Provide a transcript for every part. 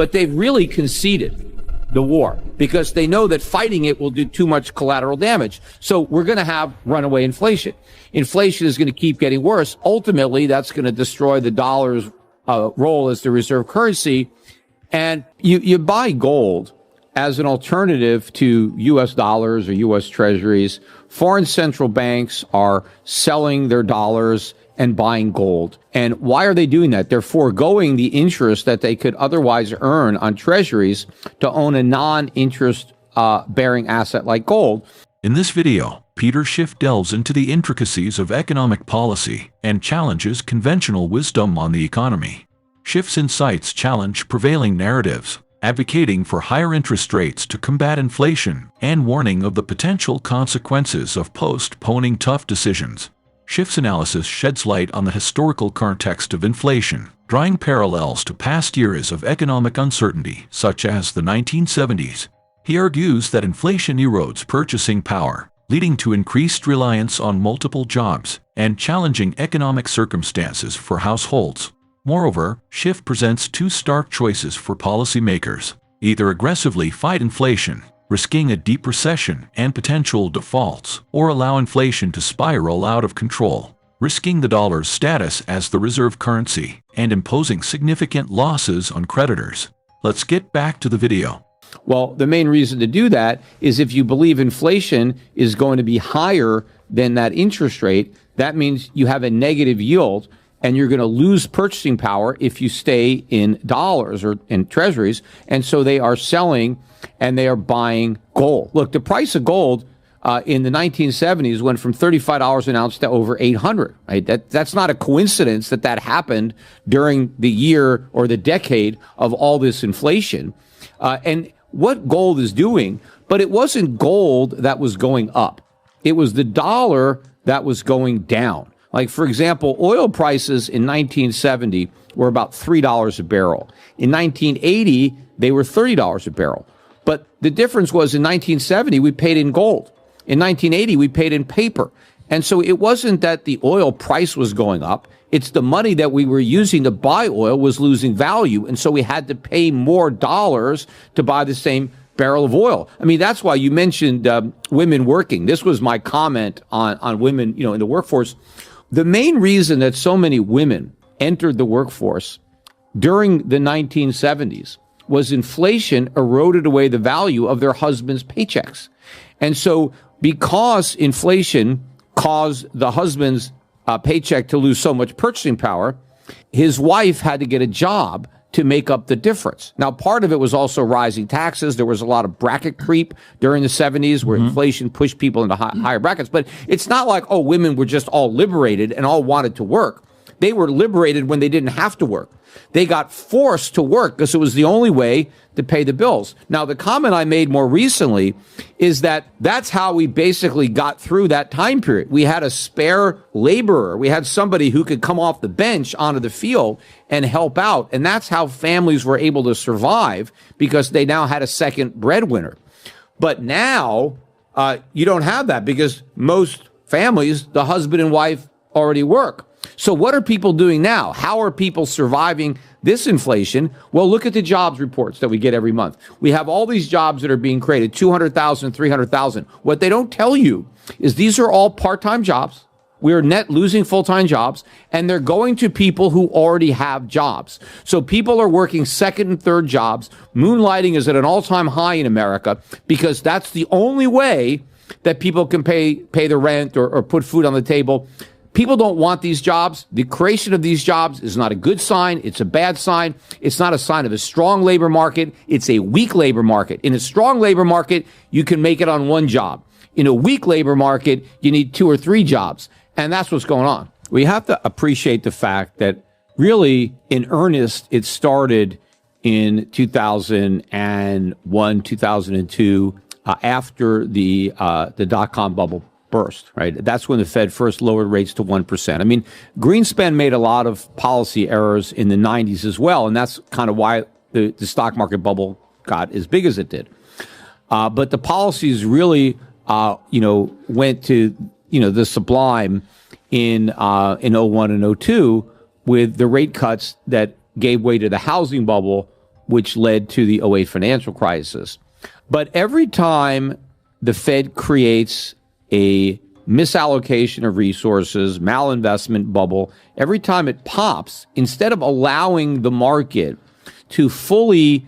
but they've really conceded the war because they know that fighting it will do too much collateral damage. So we're going to have runaway inflation. Inflation is going to keep getting worse. Ultimately, that's going to destroy the dollar's role as the reserve currency. And you buy gold as an alternative to U.S. dollars or U.S. treasuries. Foreign central banks are selling their dollars and buying gold. And why are they doing that? They're foregoing the interest that they could otherwise earn on treasuries to own a non-interest bearing asset like gold. In this video, Peter Schiff delves into the intricacies of economic policy and challenges conventional wisdom on the economy. Schiff's insights challenge prevailing narratives, advocating for higher interest rates to combat inflation and warning of the potential consequences of postponing tough decisions. Schiff's analysis sheds light on the historical context of inflation, drawing parallels to past years of economic uncertainty, such as the 1970s. He argues that inflation erodes purchasing power, leading to increased reliance on multiple jobs and challenging economic circumstances for households. Moreover, Schiff presents two stark choices for policymakers: either aggressively fight inflation, risking a deep recession and potential defaults, or allow inflation to spiral out of control, risking the dollar's status as the reserve currency and imposing significant losses on creditors. Let's get back to the video. Well, the main reason to do that is if you believe inflation is going to be higher than that interest rate, that means you have a negative yield and you're going to lose purchasing power if you stay in dollars or in treasuries. And so they are selling and they are buying gold. Look, the price of gold in the 1970s went from $35 an ounce to over $800. Right? That's not a coincidence that happened during the year or the decade of all this inflation. And what gold is doing, but it wasn't gold that was going up. It was the dollar that was going down. Like, for example, oil prices in 1970 were about $3 a barrel. In 1980, they were $30 a barrel. But the difference was in 1970, we paid in gold. In 1980, we paid in paper. And so it wasn't that the oil price was going up. It's the money that we were using to buy oil was losing value. And so we had to pay more dollars to buy the same barrel of oil. I mean, that's why you mentioned women working. This was my comment on women, in the workforce. The main reason that so many women entered the workforce during the 1970s was inflation eroded away the value of their husband's paychecks. And so because inflation caused the husband's paycheck to lose so much purchasing power, his wife had to get a job to make up the difference. Now, part of it was also rising taxes. There was a lot of bracket creep during the 70s where inflation pushed people into higher brackets. But it's not like, women were just all liberated and all wanted to work. They were liberated when they didn't have to work. They got forced to work because it was the only way to pay the bills. Now, the comment I made more recently is that that's how we basically got through that time period. We had a spare laborer. We had somebody who could come off the bench onto the field and help out. And that's how families were able to survive because they now had a second breadwinner. But now you don't have that because most families, the husband and wife already work. So what are people doing now? How are people surviving this inflation? Well, look at the jobs reports that we get every month. We have all these jobs that are being created, 200,000, 300,000. What they don't tell you is these are all part-time jobs. We are net losing full-time jobs, and they're going to people who already have jobs. So people are working second and third jobs. Moonlighting is at an all-time high in America because that's the only way that people can pay the rent or put food on the table. People don't want these jobs. The creation of these jobs is not a good sign. It's a bad sign. It's not a sign of a strong labor market. It's a weak labor market. In a strong labor market, you can make it on one job. In a weak labor market, you need 2 or 3 jobs. And that's what's going on. We have to appreciate the fact that really, in earnest, it started in 2001, 2002, after the dot-com bubble burst, right? That's when the Fed first lowered rates to 1%. I mean, Greenspan made a lot of policy errors in the 90s as well, and that's kind of why the stock market bubble got as big as it did. But the policies really, went to, the sublime in 01 and 02 with the rate cuts that gave way to the housing bubble which led to the '08 financial crisis. But every time the Fed creates a misallocation of resources, malinvestment bubble, every time it pops, instead of allowing the market to fully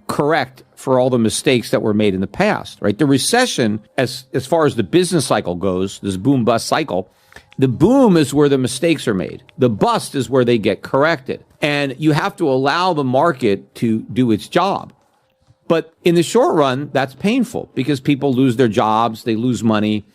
correct for all the mistakes that were made in the past, right? The recession, as far as the business cycle goes, this boom-bust cycle, the boom is where the mistakes are made. The bust is where they get corrected. And you have to allow the market to do its job. But in the short run, that's painful because people lose their jobs, they lose money,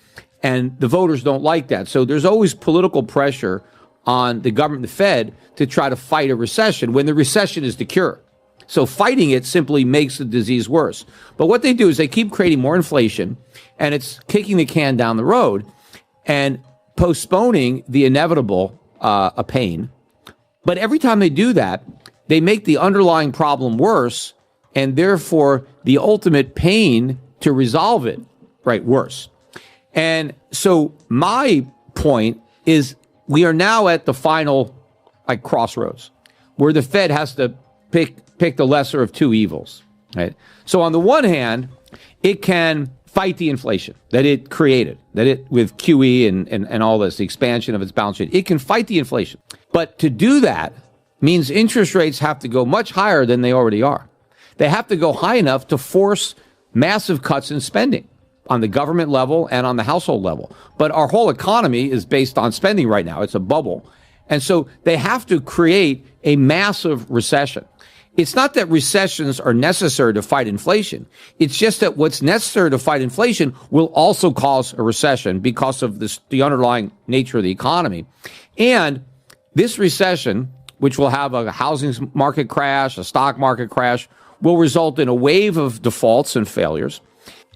and the voters don't like that. So there's always political pressure on the government, the Fed, to try to fight a recession when the recession is the cure. So fighting it simply makes the disease worse. But what they do is they keep creating more inflation, and it's kicking the can down the road and postponing the inevitable pain. But every time they do that, they make the underlying problem worse, and therefore the ultimate pain to resolve it, right, worse. And so my point is we are now at the final crossroads where the Fed has to pick the lesser of two evils, right? So on the one hand, it can fight the inflation that it created, that it with QE and all this, the expansion of its balance sheet, it can fight the inflation. But to do that means interest rates have to go much higher than they already are. They have to go high enough to force massive cuts in spending on the government level and on the household level. But our whole economy is based on spending right now. It's a bubble. And so they have to create a massive recession. It's not that recessions are necessary to fight inflation. It's just that what's necessary to fight inflation will also cause a recession because of the underlying nature of the economy. And this recession, which will have a housing market crash, a stock market crash, will result in a wave of defaults and failures.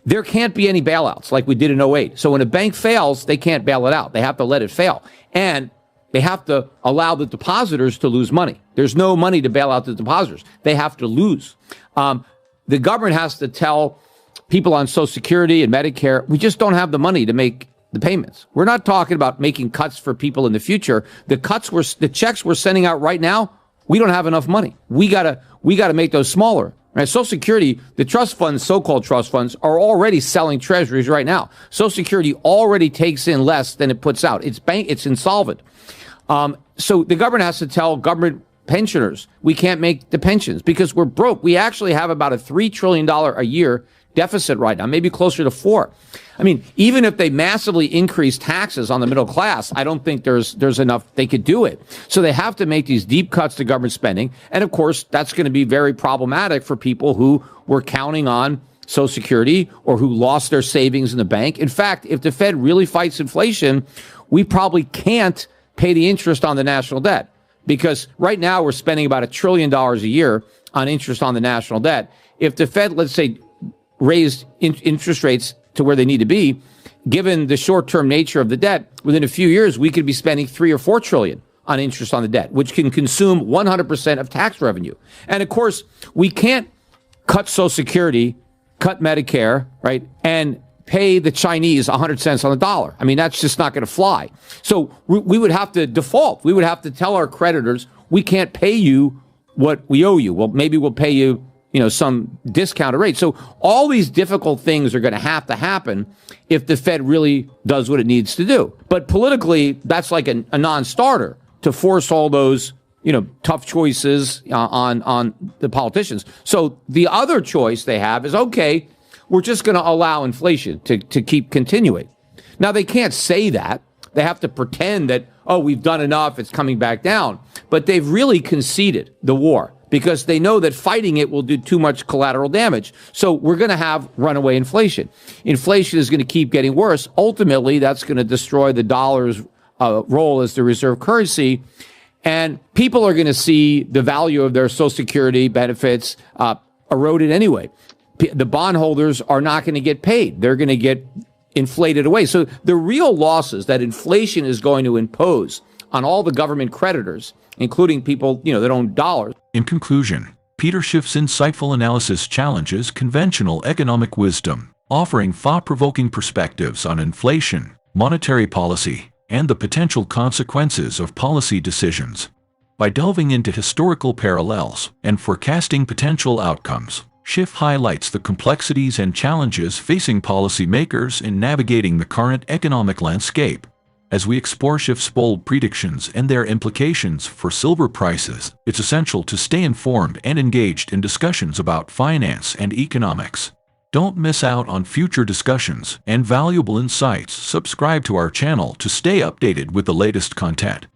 There can't be any bailouts like we did in '08. So when a bank fails, they can't bail it out. They have to let it fail. And they have to allow the depositors to lose money. There's no money to bail out the depositors. They have to lose. The government has to tell people on Social Security and Medicare, we just don't have the money to make the payments. We're not talking about making cuts for people in the future. The checks we're sending out right now, we don't have enough money. We gotta make those smaller. Right? Social Security, the trust funds, so-called trust funds, are already selling treasuries right now. Social Security already takes in less than it puts out. It's insolvent. So the government has to tell government pensioners, we can't make the pensions because we're broke. We actually have about a $3 trillion a year deficit right now, maybe closer to 4. I mean, even if they massively increase taxes on the middle class, I don't think there's enough they could do it. So they have to make these deep cuts to government spending. And of course, that's going to be very problematic for people who were counting on Social Security or who lost their savings in the bank. In fact, if the Fed really fights inflation, we probably can't pay the interest on the national debt because right now we're spending about $1 trillion a year on interest on the national debt. If the Fed, let's say, raised interest rates to where they need to be, given the short-term nature of the debt, within a few years, we could be spending $3 or $4 trillion on interest on the debt, which can consume 100% of tax revenue. And of course, we can't cut Social Security, cut Medicare, right, and pay the Chinese 100 cents on the dollar. I mean, that's just not going to fly. So we would have to default. We would have to tell our creditors, we can't pay you what we owe you. Well, maybe we'll pay you, some discounted rate. So all these difficult things are going to happen if the Fed really does what it needs to do. But politically, that's like a non-starter to force all those, tough choices on the politicians. So the other choice they have is, okay, we're just going to allow inflation to keep continuing. Now, they can't say that. They have to pretend that, we've done enough, it's coming back down. But they've really conceded the war because they know that fighting it will do too much collateral damage. So we're going to have runaway inflation. Inflation is going to keep getting worse. Ultimately, that's going to destroy the dollar's role as the reserve currency. And people are going to see the value of their Social Security benefits eroded anyway. The bondholders are not going to get paid. They're going to get inflated away. So the real losses that inflation is going to impose on all the government creditors, including people, that own dollars. In conclusion, Peter Schiff's insightful analysis challenges conventional economic wisdom, offering thought-provoking perspectives on inflation, monetary policy, and the potential consequences of policy decisions. By delving into historical parallels and forecasting potential outcomes, Schiff highlights the complexities and challenges facing policymakers in navigating the current economic landscape. As we explore Schiff's bold predictions and their implications for silver prices, it's essential to stay informed and engaged in discussions about finance and economics. Don't miss out on future discussions and valuable insights. Subscribe to our channel to stay updated with the latest content.